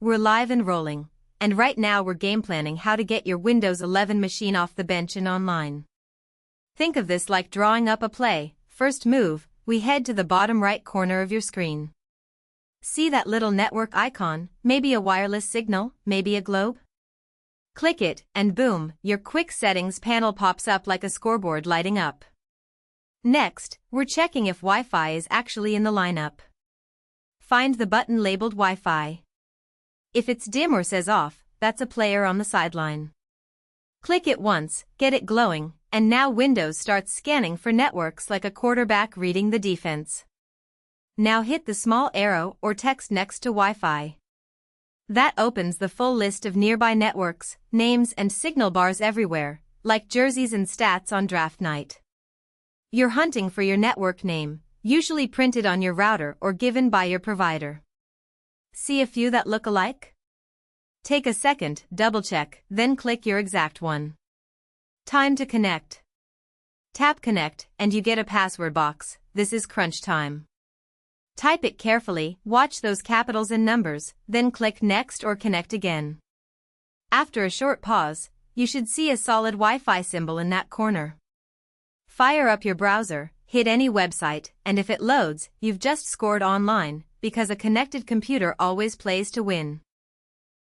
We're live and rolling, and right now we're game planning how to get your Windows 11 machine off the bench and online. Think of this like drawing up a play. First move, we head to the bottom right corner of your screen. See that little network icon, maybe a wireless signal, maybe a globe? Click it, and boom, your quick settings panel pops up like a scoreboard lighting up. Next, we're checking if Wi-Fi is actually in the lineup. Find the button labeled Wi-Fi. If it's dim or says off, that's a player on the sideline. Click it once, get it glowing, and now Windows starts scanning for networks like a quarterback reading the defense. Now hit the small arrow or text next to Wi-Fi. That opens the full list of nearby networks, names and signal bars everywhere, like jerseys and stats on draft night. You're hunting for your network name, usually printed on your router or given by your provider. See a few that look alike? Take a second, double-check, then click your exact one. Time to connect. Tap Connect, and you get a password box. This is crunch time. Type it carefully, watch those capitals and numbers, then click Next or Connect again. After a short pause, you should see a solid Wi-Fi symbol in that corner. Fire up your browser, hit any website, and if it loads, you've just scored online, because a connected computer always plays to win.